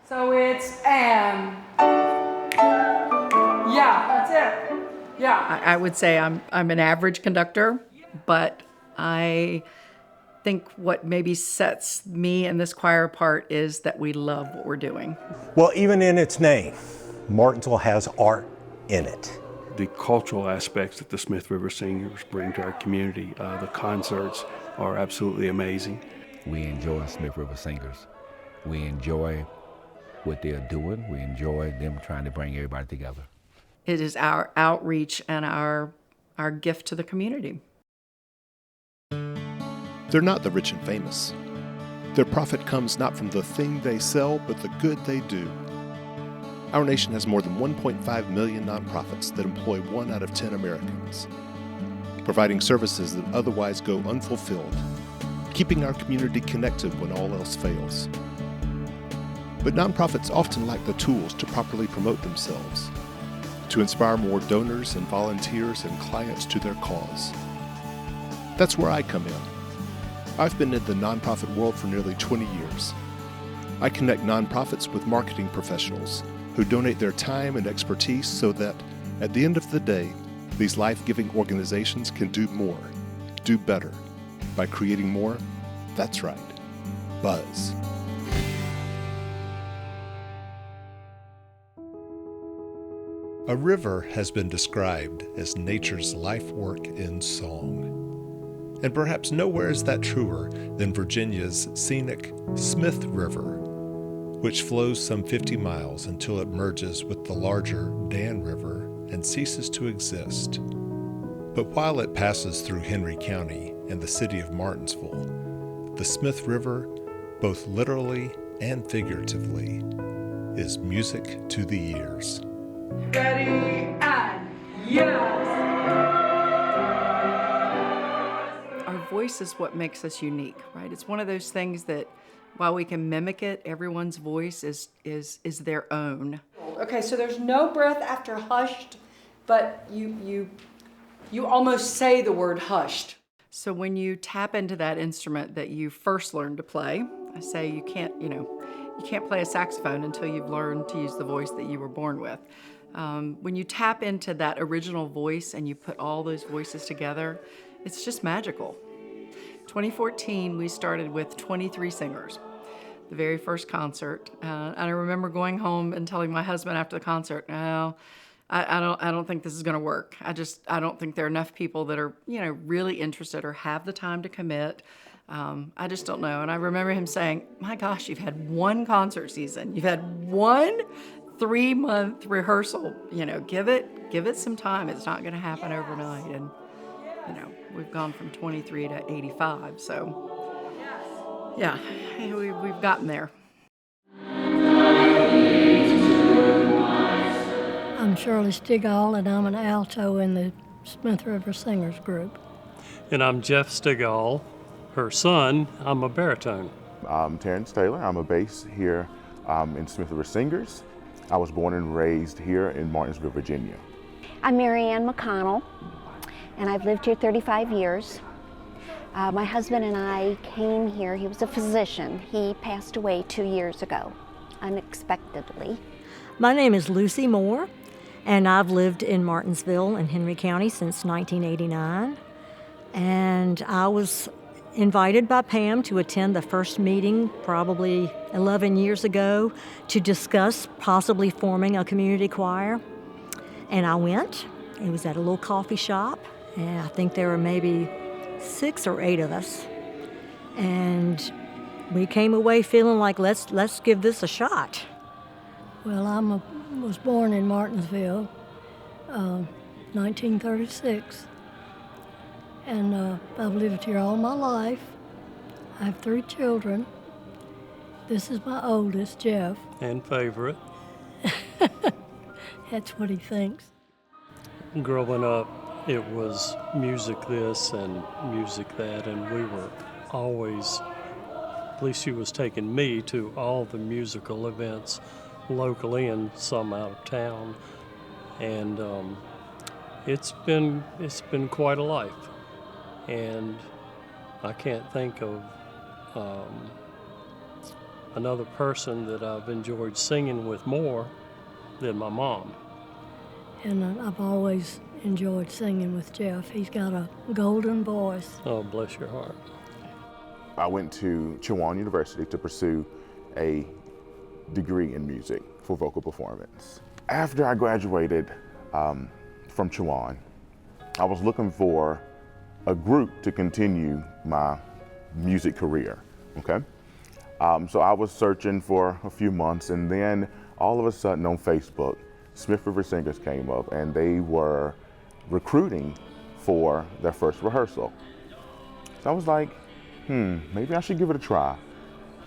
So it's yeah, that's it. Yeah. I would say I'm an average conductor, but I think what maybe sets me and this choir apart is that we love what we're doing. Well, even in its name, Martinsville has art in it. The cultural aspects that the Smith River Singers bring to our community, the concerts are absolutely amazing. We enjoy Smith River Singers. We enjoy what they're doing. We enjoy them trying to bring everybody together. It is our outreach and our gift to the community. They're not the rich and famous. Their profit comes not from the thing they sell, but the good they do. Our nation has more than 1.5 million nonprofits that employ 1 out of 10 Americans, providing services that otherwise go unfulfilled, keeping our community connected when all else fails. But nonprofits often lack the tools to properly promote themselves, to inspire more donors and volunteers and clients to their cause. That's where I come in. I've been in the nonprofit world for nearly 20 years. I connect nonprofits with marketing professionals who donate their time and expertise so that, at the end of the day, these life-giving organizations can do more, do better, by creating more, that's right, buzz. A river has been described as nature's life work in song. And perhaps nowhere is that truer than Virginia's scenic Smith River, which flows some 50 miles until it merges with the larger Dan River and ceases to exist. But while it passes through Henry County and the city of Martinsville, the Smith River, both literally and figuratively, is music to the ears. Ready and yes! Our voice is what makes us unique, right? It's one of those things that while we can mimic it, everyone's voice is their own. Okay, so there's no breath after hushed, but you almost say the word hushed. So when you tap into that instrument that you first learned to play, I say you can't play a saxophone until you've learned to use the voice that you were born with. When you tap into that original voice and you put all those voices together, it's just magical. 2014, we started with 23 singers, the very first concert. And I remember going home and telling my husband after the concert, no, I don't think this is gonna work. I don't think there are enough people that are, really interested or have the time to commit. I just don't know. And I remember him saying, my gosh, you've had one concert season. You've had one 3-month rehearsal. Give it some time. It's not gonna happen overnight. And, we've gone from 23 to 85. So, yeah, we've gotten there. I'm Shirley Stigall, and I'm an alto in the Smith River Singers group. And I'm Jeff Stigall, her son. I'm a baritone. I'm Terrence Taylor. I'm a bass here in Smith River Singers. I was born and raised here in Martinsville, Virginia. I'm Mary Ann McConnell, and I've lived here 35 years. My husband and I came here. He was a physician. He passed away 2 years ago, unexpectedly. My name is Lucy Moore, and I've lived in Martinsville and Henry County since 1989. And I was invited by Pam to attend the first meeting probably 11 years ago to discuss possibly forming a community choir. And I went. It was at a little coffee shop, and I think there were maybe 6 or 8 of us. And we came away feeling like, let's give this a shot. Well, I was born in Martinsville, 1936. And I've lived here all my life. I have 3 children. This is my oldest, Jeff. And favorite. That's what he thinks. Growing up, it was music this and music that, and we were always, at least she was taking me to all the musical events locally and some out of town. And it's been quite a life. And I can't think of another person that I've enjoyed singing with more than my mom. And I've always enjoyed singing with Jeff. He's got a golden voice. Oh, bless your heart. I went to Chowan University to pursue a degree in music for vocal performance. After I graduated from Chowan, I was looking for a group to continue my music career, okay? So I was searching for a few months, and then all of a sudden on Facebook, Smith River Singers came up, and they were recruiting for their first rehearsal. So I was like, maybe I should give it a try.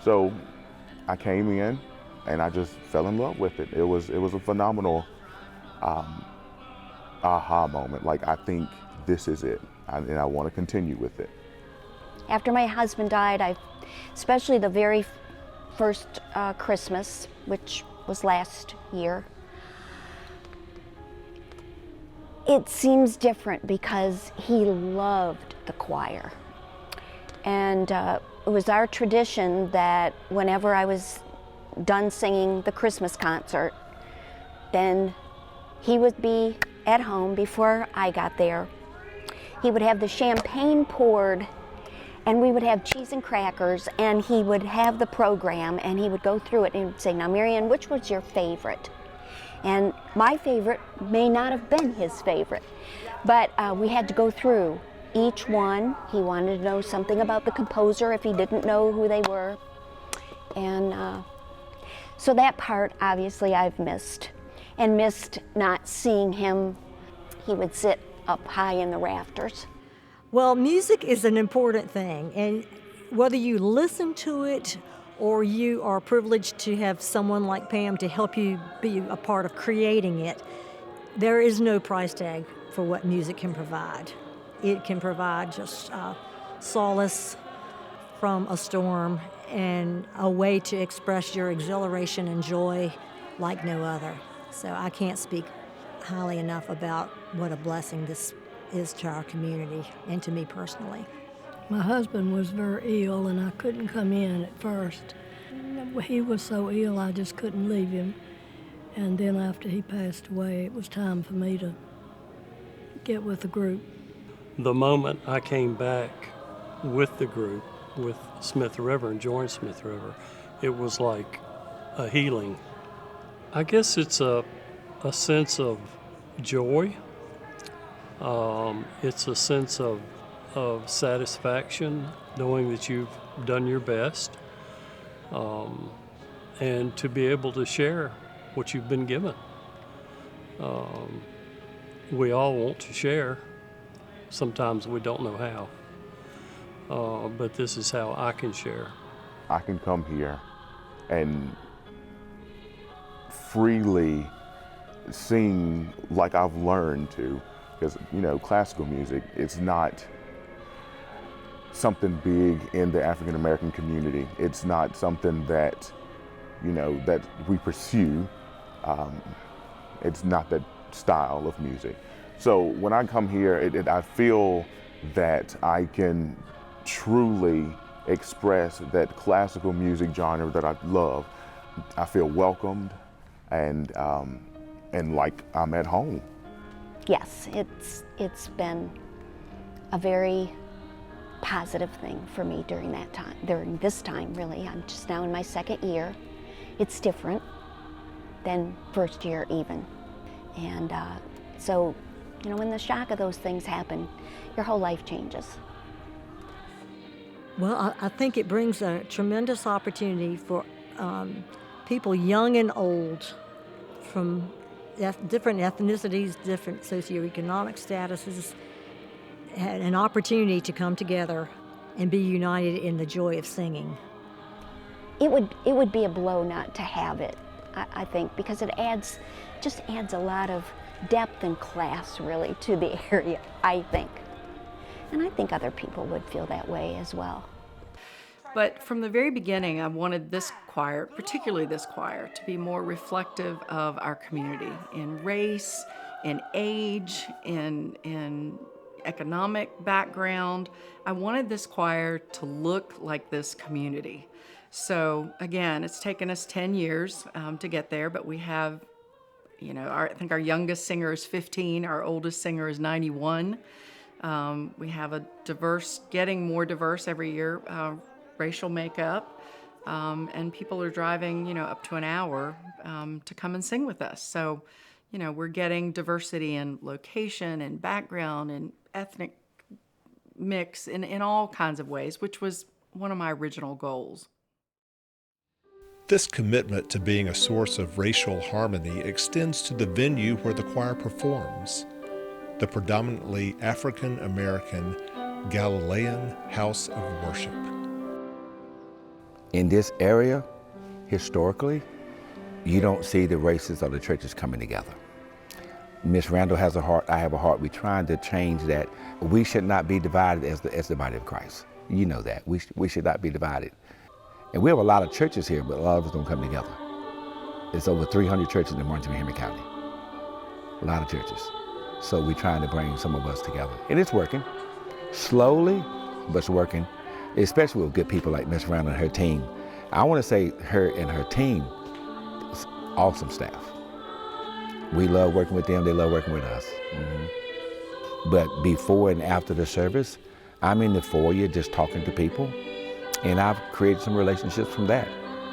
So I came in, and I just fell in love with it. It was a phenomenal aha moment. Like, I think this is it, and I want to continue with it. After my husband died, especially the very first Christmas, which was last year, it seems different because he loved the choir. And it was our tradition that whenever I was done singing the Christmas concert, then he would be at home before I got there. He would have the champagne poured, and we would have cheese and crackers, and he would have the program, and he would go through it and he would say, "Now, Marianne, which was your favorite?" And my favorite may not have been his favorite, but we had to go through each one. He wanted to know something about the composer if he didn't know who they were. And so that part, obviously, I've missed, and missed not seeing him. He would sit up high in the rafters. Well, music is an important thing, and whether you listen to it or you are privileged to have someone like Pam to help you be a part of creating it, there is no price tag for what music can provide. It can provide just solace from a storm and a way to express your exhilaration and joy like no other. So I can't speak highly enough about what a blessing this is to our community and to me personally. My husband was very ill, and I couldn't come in at first. He was so ill, I just couldn't leave him. And then after he passed away, it was time for me to get with the group. The moment I came back with the group, with Smith River, and joined Smith River, it was like a healing. I guess it's a sense of joy. It's a sense of satisfaction, knowing that you've done your best, and to be able to share what you've been given. We all want to share. Sometimes we don't know how, but this is how I can share. I can come here and freely sing like I've learned to, because, classical music, it's not something big in the African American community. It's not something that, that we pursue. It's not that style of music. So when I come here, I feel that I can truly express that classical music genre that I love. I feel welcomed and like I'm at home. Yes, it's been a very positive thing for me during this time, really. I'm just now in my second year. It's different than first year even. And so, when the shock of those things happen, your whole life changes. Well, I think it brings a tremendous opportunity for people young and old from different ethnicities, different socioeconomic statuses, had an opportunity to come together and be united in the joy of singing. It would be a blow not to have it, I think, because it just adds a lot of depth and class, really, to the area, I think. And I think other people would feel that way as well. But from the very beginning, I wanted this choir, particularly this choir, to be more reflective of our community in race, in age, in economic background. I wanted this choir to look like this community. So again, it's taken us 10 years to get there, but we have, I think our youngest singer is 15, our oldest singer is 91. We have getting more diverse every year, racial makeup, and people are driving, up to an hour to come and sing with us. So, we're getting diversity in location and background and ethnic mix in all kinds of ways, which was one of my original goals. This commitment to being a source of racial harmony extends to the venue where the choir performs, the predominantly African American Galilean House of Worship. In this area, historically, you don't see the races of the churches coming together. Miss Randall has a heart, I have a heart. We're trying to change that. We should not be divided as the body of Christ. You know that. We should not be divided. And we have a lot of churches here, but a lot of us don't come together. There's over 300 churches in Martinsville, Henry County. A lot of churches. So we're trying to bring some of us together. And it's working. Slowly, but it's working, especially with good people like Miss Randall and her team. I want to say her and her team is awesome staff. We love working with them, they love working with us. But before and after the service, I'm in the foyer just talking to people, and I've created some relationships from that,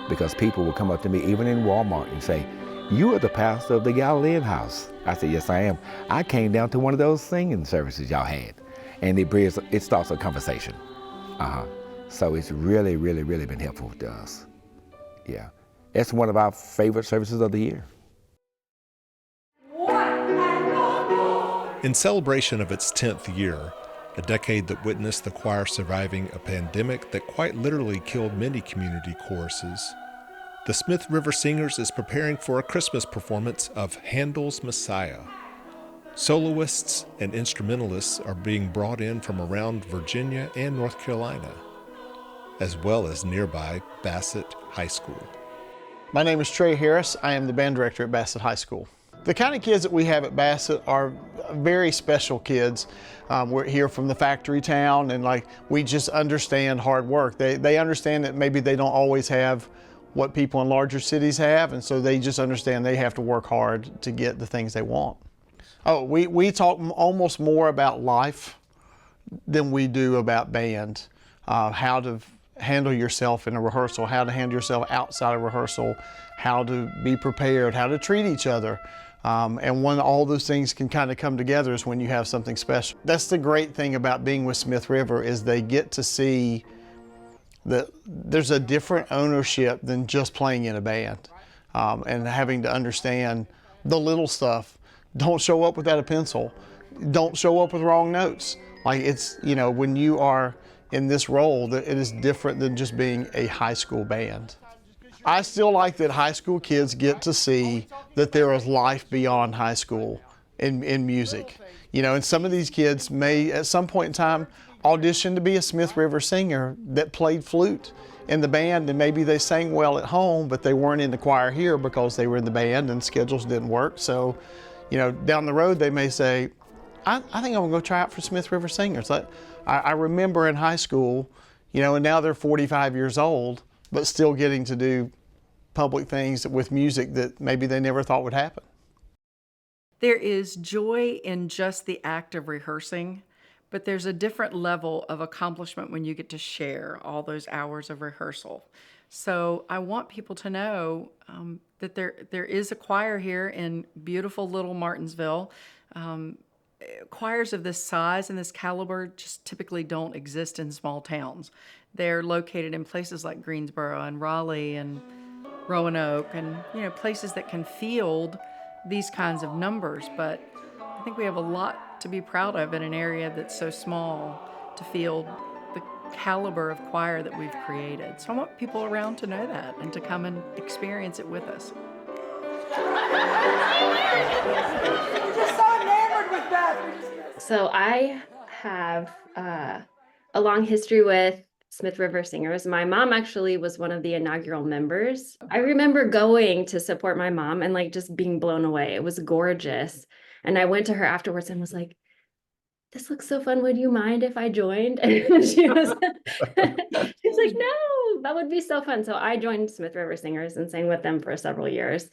because people will come up to me, even in Walmart, and say, "You are the pastor of the Galilean house." I said, "Yes, I am. I came down to one of those singing services y'all had." And it starts a conversation. So it's really, really, really been helpful to us. Yeah, it's one of our favorite services of the year. In celebration of its 10th year, a decade that witnessed the choir surviving a pandemic that quite literally killed many community choruses, the Smith River Singers is preparing for a Christmas performance of Handel's Messiah. Soloists and instrumentalists are being brought in from around Virginia and North Carolina, as well as nearby Bassett High School. My name is Trey Harris. I am the band director at Bassett High School. The kind of kids that we have at Bassett are very special kids. We're here from the factory town, and we just understand hard work. They understand that maybe they don't always have what people in larger cities have, and so they just understand they have to work hard to get the things they want. Oh, we talk almost more about life than we do about band. How to handle yourself in a rehearsal, how to handle yourself outside of rehearsal, how to be prepared, how to treat each other. And when all those things can kind of come together is when you have something special. That's the great thing about being with Smith River, is they get to see that there's a different ownership than just playing in a band, and having to understand the little stuff. Don't show up without a pencil. Don't show up with wrong notes. When you are in this role, that it is different than just being a high school band. I still like that high school kids get to see that there is life beyond high school in music. And some of these kids may at some point in time audition to be a Smith River singer that played flute in the band, and maybe they sang well at home, but they weren't in the choir here because they were in the band and schedules didn't work. So, down the road they may say, I think I'm gonna go try out for Smith River Singers. I remember in high school, and now they're 45 years old, but still getting to do public things with music that maybe they never thought would happen. There is joy in just the act of rehearsing, but there's a different level of accomplishment when you get to share all those hours of rehearsal. So I want people to know that there is a choir here in beautiful little Martinsville. Choirs of this size and this caliber just typically don't exist in small towns. They're located in places like Greensboro and Raleigh and Roanoke, and places that can field these kinds of numbers. But I think we have a lot to be proud of in an area that's so small to field the caliber of choir that we've created. So I want people around to know that and to come and experience it with us. So I have a long history with Smith River Singers. My mom actually was one of the inaugural members. I remember going to support my mom and just being blown away. It was gorgeous. And I went to her afterwards and was like, this looks so fun. Would you mind if I joined? And she was like, no, that would be so fun. So I joined Smith River Singers and sang with them for several years.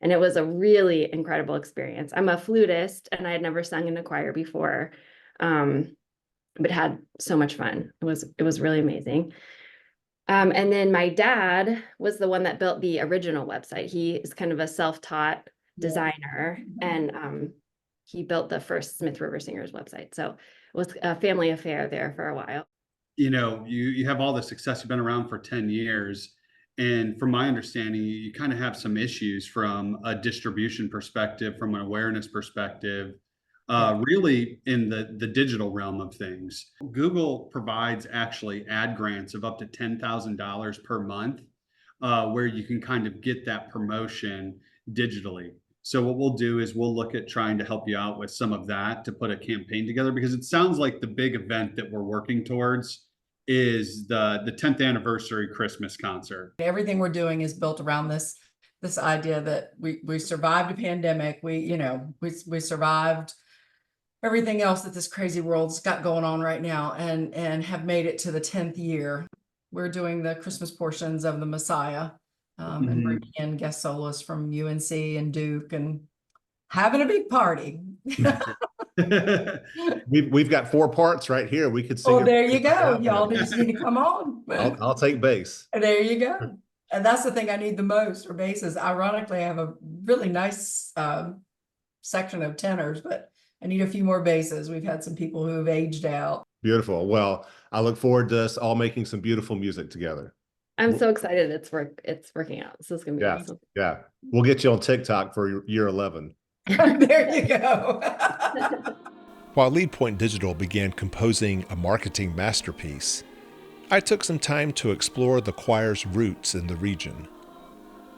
And it was a really incredible experience. I'm a flutist and I had never sung in a choir before, but had so much fun. It was really amazing. And then my dad was the one that built the original website. He is kind of a self-taught designer, and he built the first Smith River Singers website. So it was a family affair there for a while. You know, you have all the success. You've been around for 10 years. And from my understanding, you kind of have some issues from a distribution perspective, from an awareness perspective, really in the digital realm of things. Google provides actually ad grants of up to $10,000 per month, where you can kind of get that promotion digitally. So what we'll do is we'll look at trying to help you out with some of that to put a campaign together, because it sounds like the big event that we're working towards is the 10th anniversary Christmas concert. Everything we're doing is built around this idea that we survived a pandemic. We survived everything else that this crazy world's got going on right now, and have made it to the 10th year. We're doing the Christmas portions of the Messiah, and bringing in guest soloists from UNC and Duke, and having a big party. We've got 4 parts right here. We could sing. Oh, there you go. Y'all just need to come on. I'll take bass. There you go. And that's the thing I need the most for basses. Ironically, I have a really nice section of tenors, but I need a few more basses. We've had some people who have aged out. Beautiful. Well, I look forward to us all making some beautiful music together. I'm so excited it's working out. So it's gonna be awesome. Yeah. We'll get you on TikTok for year 11. There you go. While LeadPoint Digital began composing a marketing masterpiece, I took some time to explore the choir's roots in the region.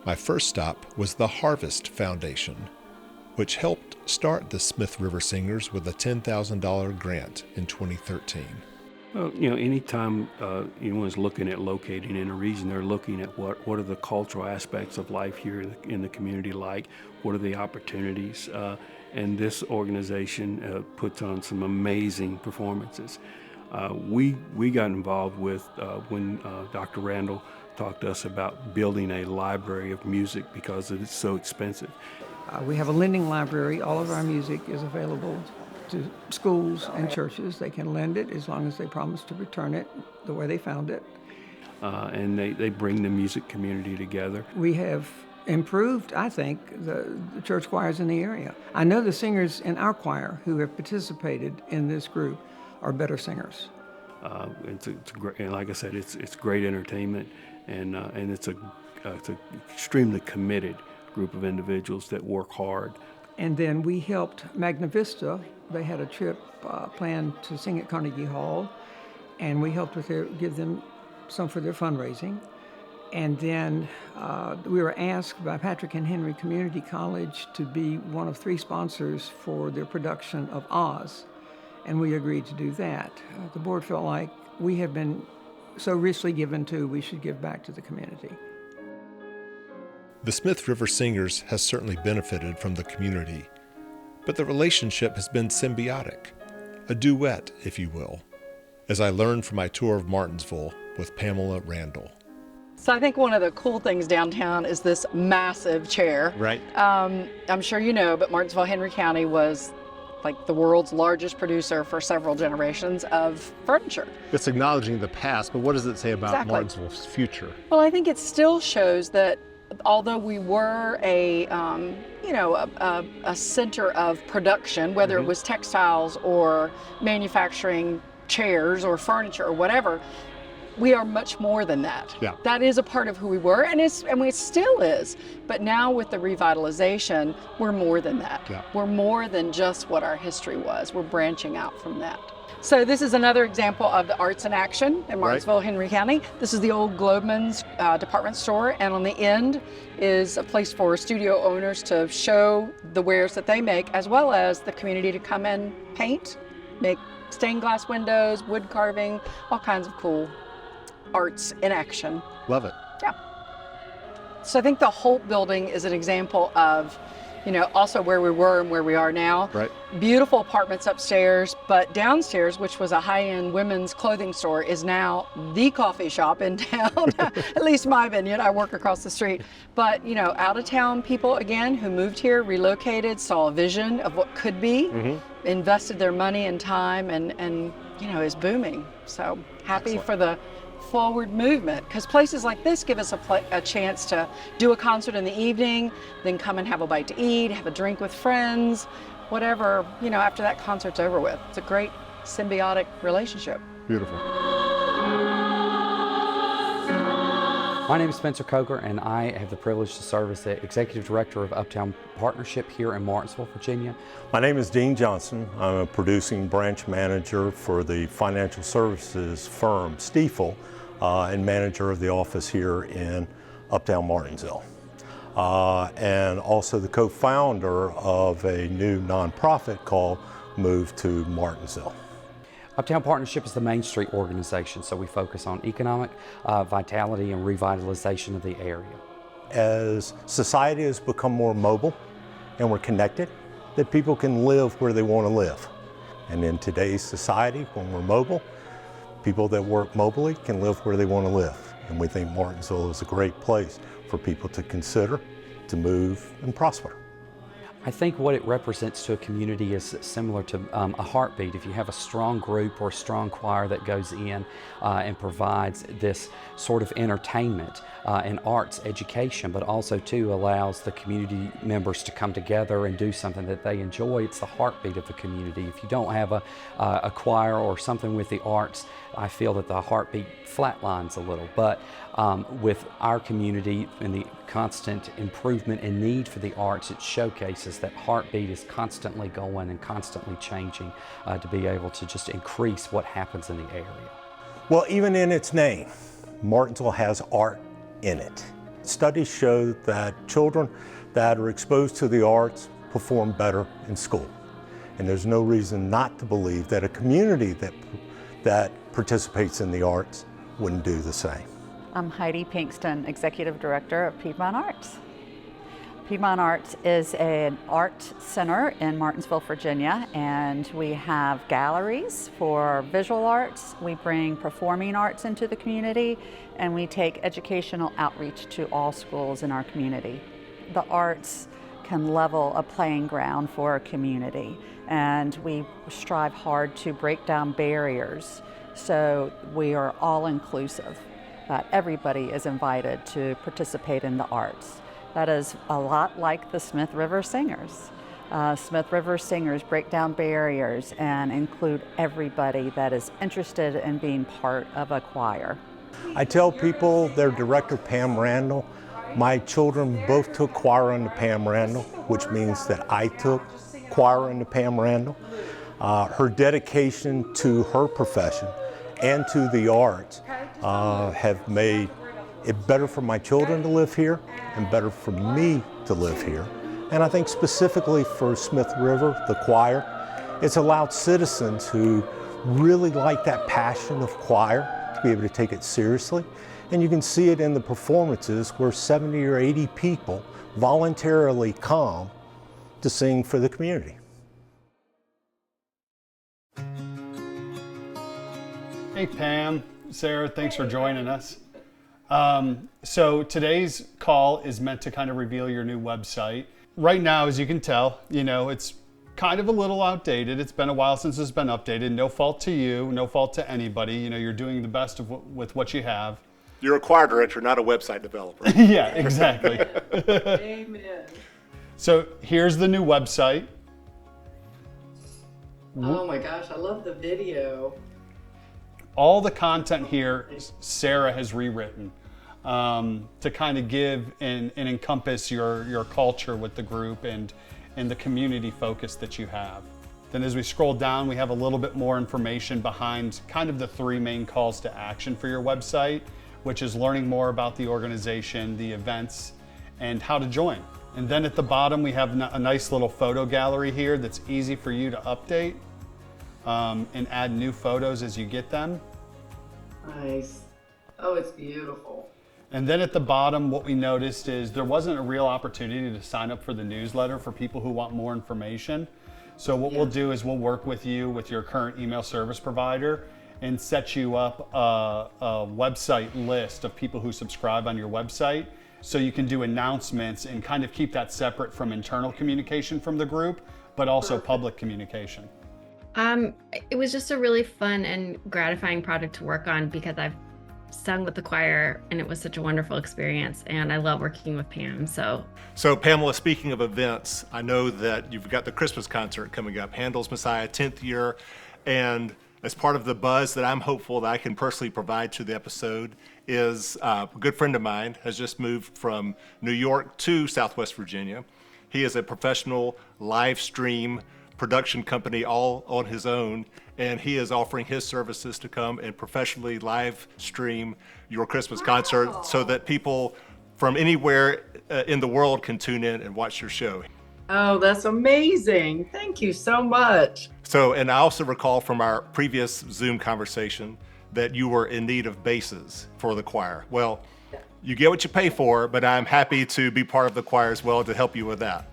My first stop was the Harvest Foundation, which helped start the Smith River Singers with a $10,000 grant in 2013. Well, you know, anytime anyone's looking at locating in a region, they're looking at what are the cultural aspects of life here in the community like, what are the opportunities, and this organization puts on some amazing performances. We got involved with when Dr. Randall talked to us about building a library of music because it's so expensive. We have a lending library. All of our music is available to schools and churches. They can lend it as long as they promise to return it the way they found it. And they bring the music community together. We have improved, I think, the church choirs in the area. I know the singers in our choir who have participated in this group are better singers. It's great, and like I said, it's great entertainment, and it's an extremely committed group of individuals that work hard. And then we helped Magna Vista. They had a trip planned to sing at Carnegie Hall, and we helped give them some for their fundraising. And then we were asked by Patrick and Henry Community College to be one of 3 sponsors for their production of Oz, and we agreed to do that. The board felt like we have been so richly given to, we should give back to the community. The Smith River Singers has certainly benefited from the community, but the relationship has been symbiotic, a duet, if you will, as I learned from my tour of Martinsville with Pamela Randall. So I think one of the cool things downtown is this massive chair. Right. I'm sure you know, but Martinsville, Henry County was like the world's largest producer for several generations of furniture. It's acknowledging the past, but what does it say about Martinsville's future? Well, I think it still shows that although we were a center of production, whether it was textiles or manufacturing chairs or furniture or whatever, we are much more than that. Yeah. That is a part of who we were, and it still is. But now with the revitalization, we're more than that. Yeah. We're more than just what our history was. We're branching out from that. So this is another example of the arts in action in Martinsville, Henry County. This is the old Globman's department store, and on the end is a place for studio owners to show the wares that they make, as well as the community to come and paint, make stained glass windows, wood carving, all kinds of cool arts in action. Love it. Yeah. So I think the Holt building is an example of also where we were and where we are now. Right. Beautiful apartments upstairs, but downstairs, which was a high-end women's clothing store, is now the coffee shop in town. At least my opinion. I work across the street. But, out-of-town people, again, who moved here, relocated, saw a vision of what could be, invested their money and time, and is booming. So happy for the forward movement, because places like this give us a chance to do a concert in the evening, then come and have a bite to eat, have a drink with friends, whatever, after that concert's over with. It's a great symbiotic relationship. Beautiful. My name is Spencer Coker, and I have the privilege to serve as the Executive Director of Uptown Partnership here in Martinsville, Virginia. My name is Dean Johnson. I'm a producing branch manager for the financial services firm Stiefel, and manager of the office here in Uptown Martinsville. And also the co-founder of a new nonprofit called MovetoMartinsville. Uptown Partnership is the Main Street organization, so we focus on economic vitality and revitalization of the area. As society has become more mobile and we're connected, that people can live where they want to live. And in today's society, when we're mobile, people that work mobily can live where they want to live. And we think Martinsville is a great place for people to consider, to move and prosper. I think what it represents to a community is similar to a heartbeat. If you have a strong group or a strong choir that goes in and provides this sort of entertainment and arts education, but also too allows the community members to come together and do something that they enjoy, it's the heartbeat of the community. If you don't have a choir or something with the arts, I feel that the heartbeat flatlines a little. But with our community and the constant improvement and need for the arts, it showcases that heartbeat is constantly going and constantly changing to be able to just increase what happens in the area. Well, even in its name, Martinsville has art in it. Studies show that children that are exposed to the arts perform better in school. And there's no reason not to believe that a community that participates in the arts wouldn't do the same. I'm Heidi Pinkston, Executive Director of Piedmont Arts. Piedmont Arts is an art center in Martinsville, Virginia, and we have galleries for visual arts. We bring performing arts into the community, and we take educational outreach to all schools in our community. The arts can level a playing ground for a community, and we strive hard to break down barriers, so we are all inclusive. Everybody is invited to participate in the arts. That is a lot like the Smith River Singers. Smith River Singers break down barriers and include everybody that is interested in being part of a choir. I tell people, their director, Pam Randall, my children both took choir under Pam Randall, which means that I took choir under Pam Randall. Her dedication to her profession and to the arts have made it better for my children to live here and better for me to live here. And I think specifically for Smith River, the choir, it's allowed citizens who really like that passion of choir to be able to take it seriously. And you can see it in the performances where 70 or 80 people voluntarily come to sing for the community. Hey Pam, Sarah, thanks for joining us. So today's call is meant to kind of reveal your new website. Right now, as you can tell, it's kind of a little outdated. It's been a while since it's been updated. No fault to you, no fault to anybody. You're doing the best with what you have. You're a choir director, not a website developer. Yeah, exactly. Amen. So here's the new website. Oh my gosh, I love the video. All the content here, Sarah has rewritten to kind of give and encompass your culture with the group and the community focus that you have. Then as we scroll down, we have a little bit more information behind kind of the three main calls to action for your website, which is learning more about the organization, the events, and how to join. And then at the bottom, we have a nice little photo gallery here that's easy for you to update and add new photos as you get them. Nice. Oh, it's beautiful. And then at the bottom, what we noticed is there wasn't a real opportunity to sign up for the newsletter for people who want more information. So what we'll do is we'll work with you with your current email service provider and set you up a website list of people who subscribe on your website, so you can do announcements and kind of keep that separate from internal communication from the group, but also public communication. It was just a really fun and gratifying project to work on because I've sung with the choir and it was such a wonderful experience, and I love working with Pam. So Pamela, speaking of events, I know that you've got the Christmas concert coming up, Handel's Messiah, 10th year, and as part of the buzz that I'm hopeful that I can personally provide to the episode is a good friend of mine has just moved from New York to Southwest Virginia. He is a professional live stream production company all on his own, and he is offering his services to come and professionally live stream your Christmas concert so that people from anywhere in the world can tune in and watch your show. Oh, that's amazing. Thank you so much. So, and I also recall from our previous Zoom conversation that you were in need of basses for the choir. Well, you get what you pay for, but I'm happy to be part of the choir as well to help you with that.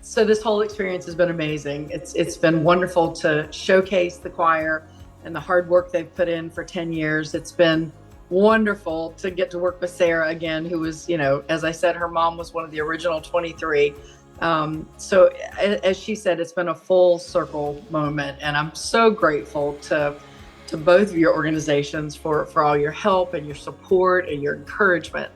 So this whole experience has been amazing. It's been wonderful to showcase the choir and the hard work they've put in for 10 years. It's been wonderful to get to work with Sarah again, who was, as I said, her mom was one of the original 23. So as she said, it's been a full circle moment, and I'm so grateful to both of your organizations for all your help and your support and your encouragement.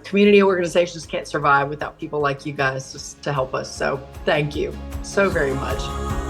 Community organizations can't survive without people like you guys to help us. So thank you so very much.